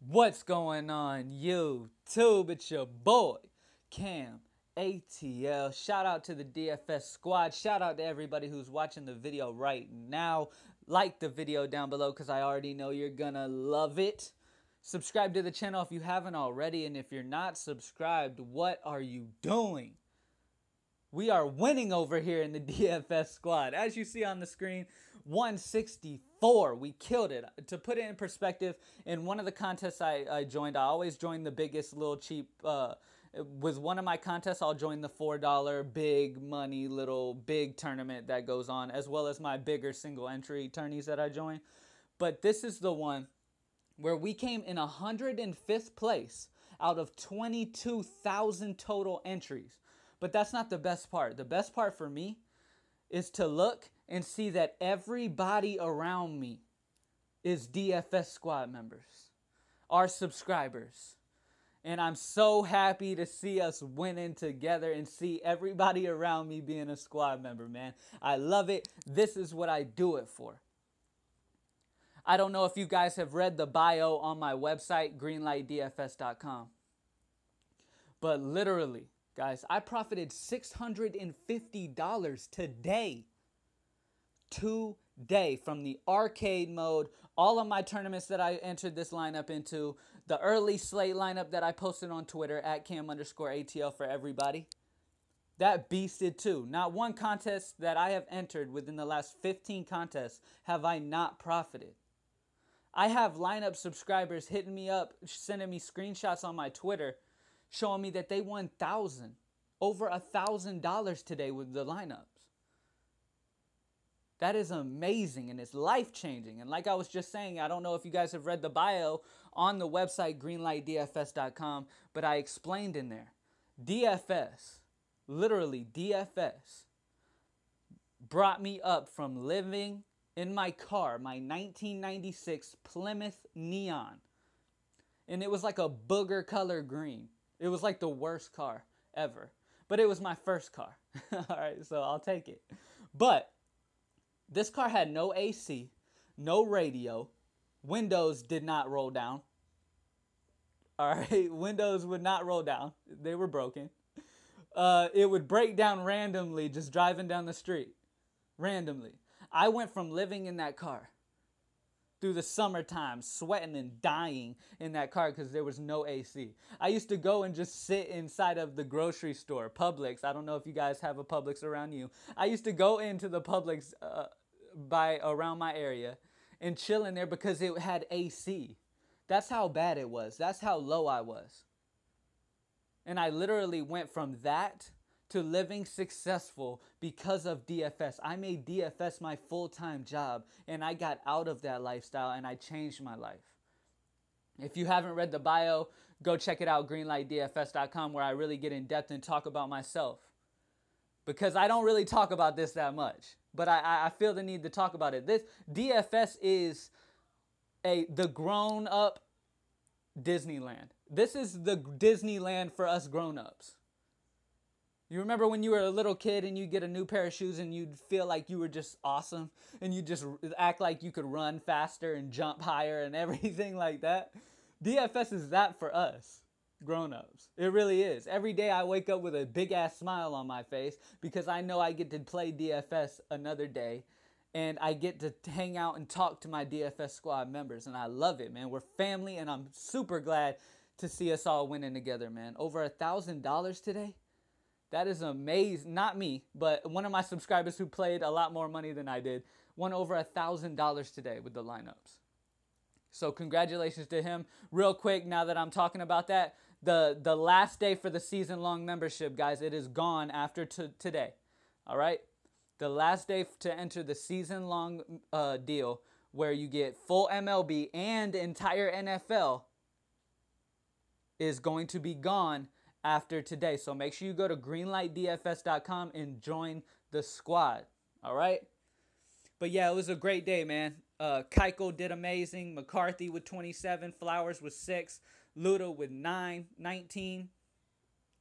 What's going on YouTube? It's your boy, Cam ATL. Shout out to the DFS squad. Shout out to everybody who's watching the video right now. Like the video down below because I already know you're gonna love it. Subscribe to the channel if you haven't already. And if you're not subscribed, what are you doing? We are winning over here in the DFS squad. As you see on the screen, 164. We killed it. To put it in perspective, in one of the contests I joined, I always join the biggest little cheap. With one of my contests, I'll join the $4 big money little big tournament that goes on, as well as my bigger single entry tourneys that I join. But this is the one where we came in 105th place out of 22,000 total entries. But that's not the best part. The best part for me is to look and see that everybody around me is DFS squad members, our subscribers. And I'm so happy to see us winning together and see everybody around me being a squad member, man. I love it. This is what I do it for. I don't know if you guys have read the bio on my website, greenlightdfs.com. But literally, guys, I profited $650 today. Today from the arcade mode, all of my tournaments that I entered this lineup into, the early slate lineup that I posted on Twitter at Cam_ATL for everybody. That beasted too. Not one contest that I have entered within the last 15 contests have I not profited. I have lineup subscribers hitting me up, sending me screenshots on my Twitter, showing me that they won over $1,000 today with the lineups. That is amazing and it's life-changing. And like I was just saying, I don't know if you guys have read the bio on the website greenlightdfs.com, but I explained in there. DFS, literally DFS, brought me up from living in my car, my 1996 Plymouth Neon. And it was like a booger color green. It was like the worst car ever. But it was my first car. All right, so I'll take it. But this car had no AC, no radio. Windows did not roll down. All right, windows would not roll down. They were broken. It would break down randomly just driving down the street. Randomly. I went from living in that car through the summertime, sweating and dying in that car because there was no AC. I used to go and just sit inside of the grocery store, Publix. I don't know if you guys have a Publix around you. I used to go into the Publix around my area and chill in there because it had AC. That's how bad it was. That's how low I was. And I literally went from that to living successful because of DFS. I made DFS my full-time job and I got out of that lifestyle and I changed my life. If you haven't read the bio, go check it out, greenlightdfs.com, where I really get in depth and talk about myself. Because I don't really talk about this that much, but I feel the need to talk about it. This DFS is the grown-up Disneyland. This is the Disneyland for us grown-ups. You remember when you were a little kid and you get a new pair of shoes and you'd feel like you were just awesome and you just act like you could run faster and jump higher and everything like that? DFS is that for us grown-ups. It really is. Every day I wake up with a big-ass smile on my face because I know I get to play DFS another day and I get to hang out and talk to my DFS squad members, and I love it, man. We're family, and I'm super glad to see us all winning together, man. Over $1,000 today? That is amazing. Not me, but one of my subscribers who played a lot more money than I did won over $1,000 today with the lineups. So congratulations to him. Real quick, now that I'm talking about that, the last day for the season-long membership, guys, it is gone after today. All right? The last day to enter the season-long deal where you get full MLB and entire NFL is going to be gone after today. So make sure you go to greenlightdfs.com and join the squad. All right? But yeah, it was a great day, man. Keiko did amazing. McCarthy with 27. Flowers with 6. Luda with 19.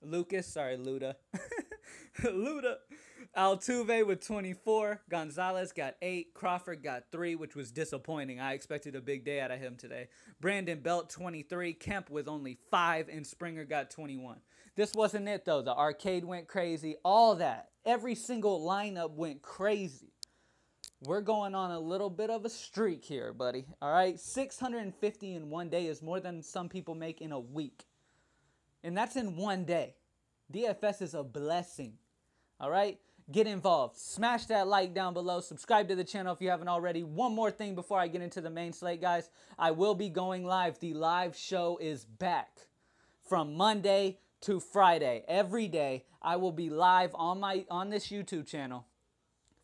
Lucas, sorry, Luda. Luda. Altuve with 24. Gonzalez got 8. Crawford got 3, which was disappointing. I expected a big day out of him today. Brandon Belt, 23. Kemp with only 5. And Springer got 21. This wasn't it, though. The arcade went crazy. All that. Every single lineup went crazy. We're going on a little bit of a streak here, buddy. All right? 650 in one day is more than some people make in a week. And that's in one day. DFS is a blessing. All right? Get involved. Smash that like down below. Subscribe to the channel if you haven't already. One more thing before I get into the main slate, guys. I will be going live. The live show is back from Monday to Friday. Every day I will be live on this YouTube channel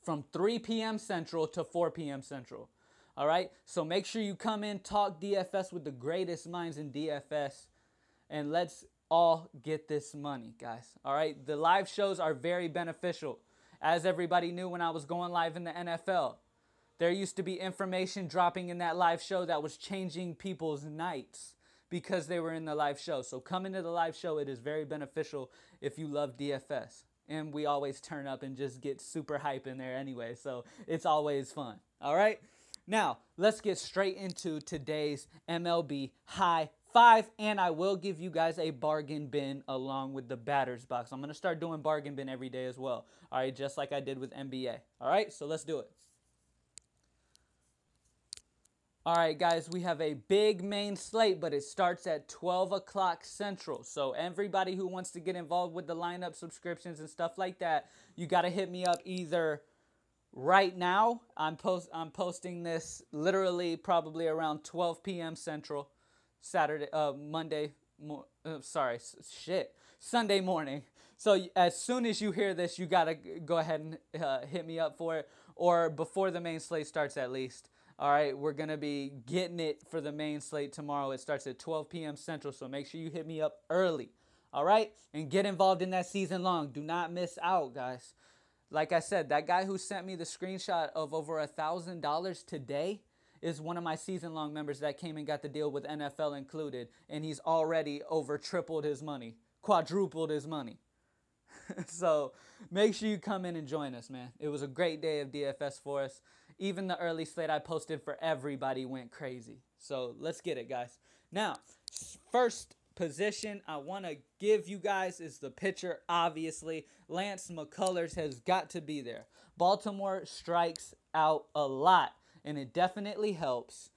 from 3 p.m. Central to 4 p.m. Central. All right? So make sure you come in, talk DFS with the greatest minds in DFS, and let's all get this money, guys. All right? The live shows are very beneficial. As everybody knew when I was going live in the NFL, there used to be information dropping in that live show that was changing people's nights because they were in the live show. So come into the live show. It is very beneficial if you love DFS. And we always turn up and just get super hype in there anyway. So it's always fun. All right? Now, let's get straight into today's MLB High Five. And I will give you guys a bargain bin along with the batter's box. I'm going to start doing bargain bin every day as well. All right? Just like I did with NBA. All right? So let's do it. All right, guys, we have a big main slate, but it starts at 12 o'clock Central. So everybody who wants to get involved with the lineup subscriptions and stuff like that, you got to hit me up either right now. I'm posting this literally probably around 12 p.m. Central, Sunday morning. So as soon as you hear this, you got to go ahead and hit me up for it, or before the main slate starts at least. All right, we're going to be getting it for the main slate tomorrow. It starts at 12 p.m. Central, so make sure you hit me up early. All right? And get involved in that season long. Do not miss out, guys. Like I said, that guy who sent me the screenshot of over $1,000 today is one of my season-long members that came and got the deal with NFL included, and he's already over tripled his money, quadrupled his money. So make sure you come in and join us, man. It was a great day of DFS for us. Even the early slate I posted for everybody went crazy. So let's get it, guys. Now, first position I want to give you guys is the pitcher, obviously. Lance McCullers has got to be there. Baltimore strikes out a lot, and it definitely helps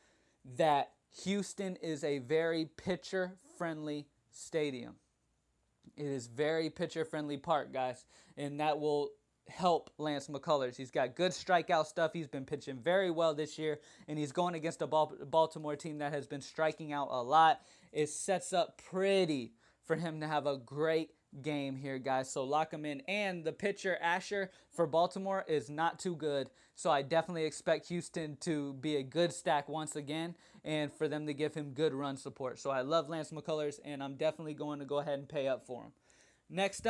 that Houston is a very pitcher-friendly stadium. It is very pitcher-friendly park, guys, and that will help Lance McCullers. He's got good strikeout stuff. He's been pitching very well this year, and he's going against a Baltimore team that has been striking out a lot. It sets up pretty for him to have a great game here, guys. So lock him in. And the pitcher, Asher, for Baltimore is not too good. So I definitely expect Houston to be a good stack once again and for them to give him good run support. So I love Lance McCullers, and I'm definitely going to go ahead and pay up for him. Next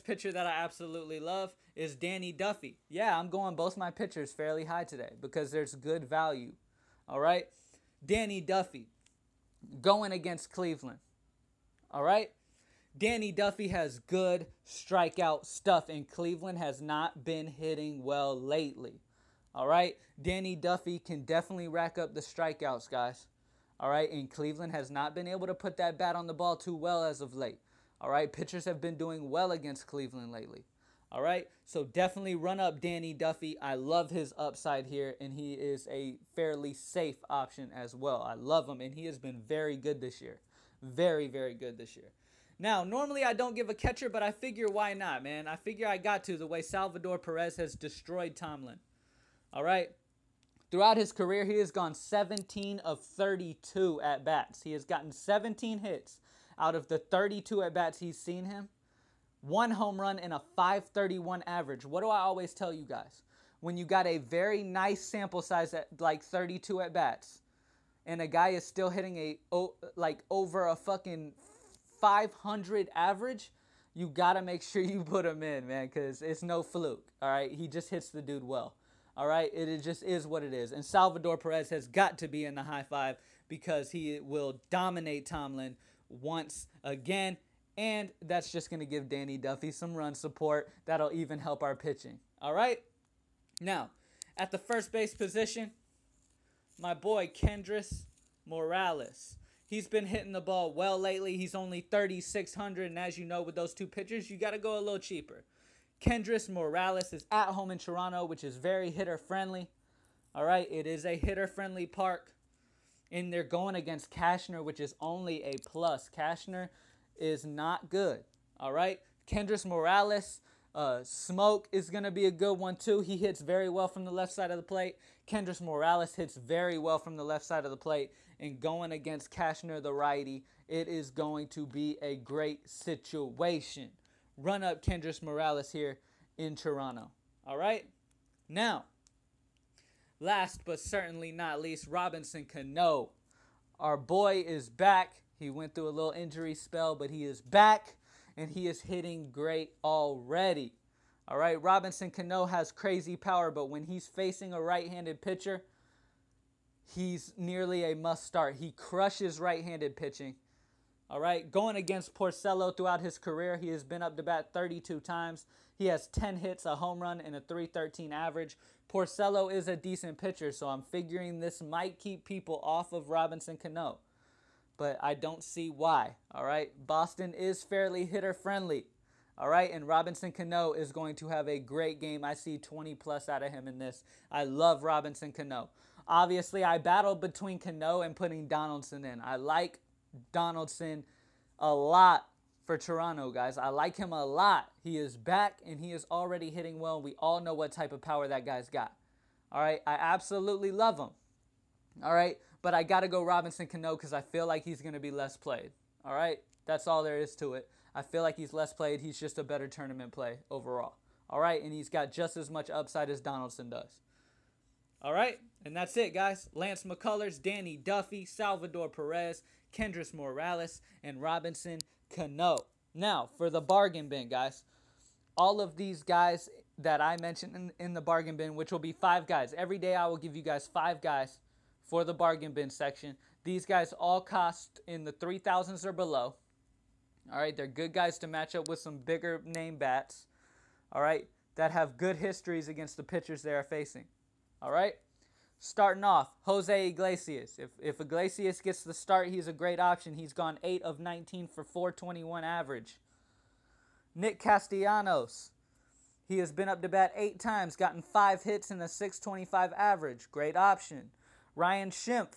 pitcher that I absolutely love is Danny Duffy. Yeah, I'm going both my pitchers fairly high today because there's good value. All right? Danny Duffy going against Cleveland. All right? Danny Duffy has good strikeout stuff, and Cleveland has not been hitting well lately. All right? Danny Duffy can definitely rack up the strikeouts, guys. All right? And Cleveland has not been able to put that bat on the ball too well as of late. All right, pitchers have been doing well against Cleveland lately. All right, so definitely run up Danny Duffy. I love his upside here, and he is a fairly safe option as well. I love him, and he has been very good this year. Very, very good this year. Now, normally I don't give a catcher, but I figure why not, man? I figure I got to the way Salvador Perez has destroyed Tomlin. All right, throughout his career, he has gone 17 of 32 at-bats. He has gotten 17 hits. Out of the 32 at-bats he's seen him, 1 home run and a .531 average. What do I always tell you guys? When you got a very nice sample size at like 32 at-bats, and a guy is still hitting over a fucking 500 average, you got to make sure you put him in, man, because it's no fluke, all right? He just hits the dude well, all right? It just is what it is. And Salvador Perez has got to be in the high five because he will dominate Tomlin once again, And that's just going to give Danny Duffy some run support. That'll even help our pitching. All right? Now, at the first base position, my boy Kendrys Morales. He's been hitting the ball well lately. He's only 3,600, and as you know, with those two pitchers, you got to go a little cheaper. Kendrys Morales is at home in Toronto, which is very hitter-friendly. All right, it is a hitter-friendly park. And they're going against Cashner, which is only a plus. Cashner is not good. All right, Kendrys Morales, Smoke is going to be a good one too. He hits very well from the left side of the plate. Kendrys Morales hits very well from the left side of the plate. And going against Cashner, the righty, it is going to be a great situation. Run up Kendrys Morales here in Toronto. All right? Now, last but certainly not least, Robinson Cano. Our boy is back. He went through a little injury spell, but he is back, and he is hitting great already. All right? Robinson Cano has crazy power, but when he's facing a right-handed pitcher, he's nearly a must start. He crushes right-handed pitching. All right, going against Porcello throughout his career, he has been up to bat 32 times. He has 10 hits, a home run, and a .313 average. Porcello is a decent pitcher, so I'm figuring this might keep people off of Robinson Cano. But I don't see why, all right? Boston is fairly hitter-friendly, all right? And Robinson Cano is going to have a great game. I see 20-plus out of him in this. I love Robinson Cano. Obviously, I battled between Cano and putting Donaldson in. I like Donaldson a lot for Toronto, guys. I like him a lot. He is back, and he is already hitting well. We all know what type of power that guy's got. All right, I absolutely love him. All right, but I got to go Robinson Cano because I feel like he's going to be less played. All right, that's all there is to it. I feel like he's less played. He's just a better tournament play overall. All right, and he's got just as much upside as Donaldson does. All right, and that's it, guys. Lance McCullers, Danny Duffy, Salvador Perez, Kendrys Morales, and Robinson Cano. Now, for the bargain bin, guys, all of these guys that I mentioned in the bargain bin, which will be 5 guys. Every day I will give you guys 5 guys for the bargain bin section. These guys all cost in the 3,000s or below. All right, they're good guys to match up with some bigger name bats, all right, that have good histories against the pitchers they are facing. All right, starting off, Jose Iglesias. If Iglesias gets the start, he's a great option. He's gone 8 of 19 for .421 average. Nick Castellanos. He has been up to bat 8 times, gotten 5 hits and a .625 average. Great option. Ryan Schimpf.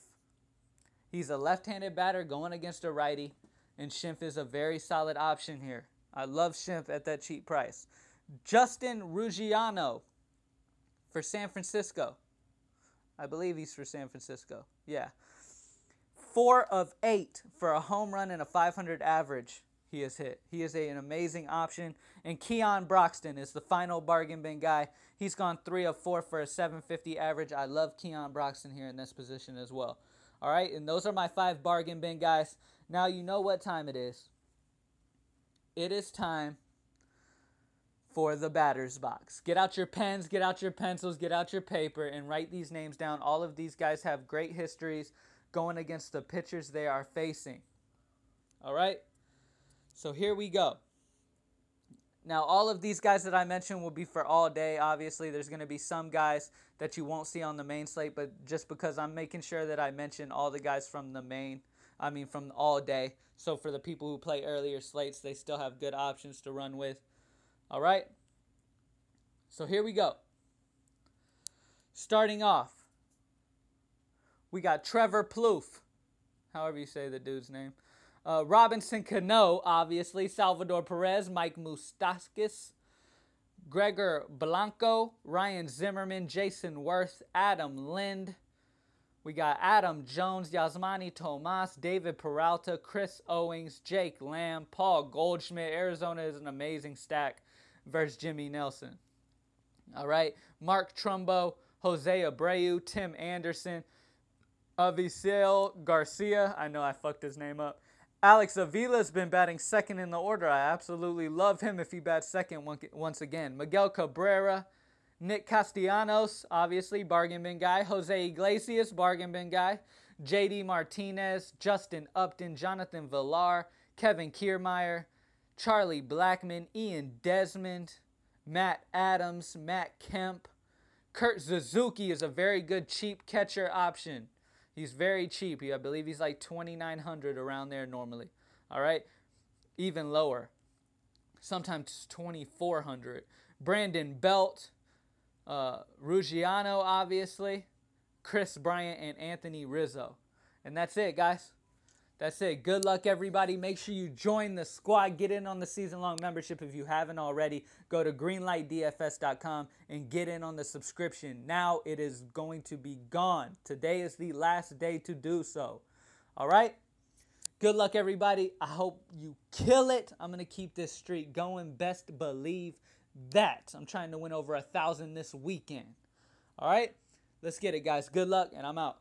He's a left-handed batter going against a righty, and Schimpf is a very solid option here. I love Schimpf at that cheap price. Justin Ruggiano for San Francisco. I believe he's for San Francisco. Yeah. 4 of 8 for a home run and a .500 average he has hit. He is an amazing option. And Keon Broxton is the final bargain bin guy. He's gone 3 of 4 for a .750 average. I love Keon Broxton here in this position as well. All right, and those are my 5 bargain bin guys. Now you know what time it is. It is time for the batter's box. Get out your pens, get out your pencils, get out your paper, and write these names down. All of these guys have great histories going against the pitchers they are facing. All right? So here we go. Now, all of these guys that I mentioned will be for all day. Obviously, there's going to be some guys that you won't see on the main slate, but just because I'm making sure that I mention all the guys from from all day. So for the people who play earlier slates, they still have good options to run with. All right? So here we go. Starting off, we got Trevor Plouffe, however you say the dude's name. Robinson Cano, obviously. Salvador Perez, Mike Moustakas, Gregor Blanco, Ryan Zimmerman, Jason Worth, Adam Lind. We got Adam Jones, Yasmani Tomas, David Peralta, Chris Owings, Jake Lamb, Paul Goldschmidt. Arizona is an amazing stack versus Jimmy Nelson. All right. Mark Trumbo, Jose Abreu, Tim Anderson, Avisail Garcia. I know I fucked his name up. Alex Avila's been batting second in the order. I absolutely love him if he bats second once again. Miguel Cabrera, Nick Castellanos, obviously, bargain bin guy. Jose Iglesias, bargain bin guy. JD Martinez, Justin Upton, Jonathan Villar, Kevin Kiermaier, Charlie Blackmon, Ian Desmond, Matt Adams, Matt Kemp. Kurt Suzuki is a very good cheap catcher option. He's very cheap. I believe he's like $2,900 around there normally. All right, even lower. Sometimes $2,400. Brandon Belt, Ruggiano, obviously, Chris Bryant, and Anthony Rizzo. And that's it, guys. That's it. Good luck, everybody. Make sure you join the squad. Get in on the season-long membership if you haven't already. Go to greenlightdfs.com and get in on the subscription. Now it is going to be gone. Today is the last day to do so. All right? Good luck, everybody. I hope you kill it. I'm going to keep this streak going. Best believe that. I'm trying to win over 1,000 this weekend. All right? Let's get it, guys. Good luck, and I'm out.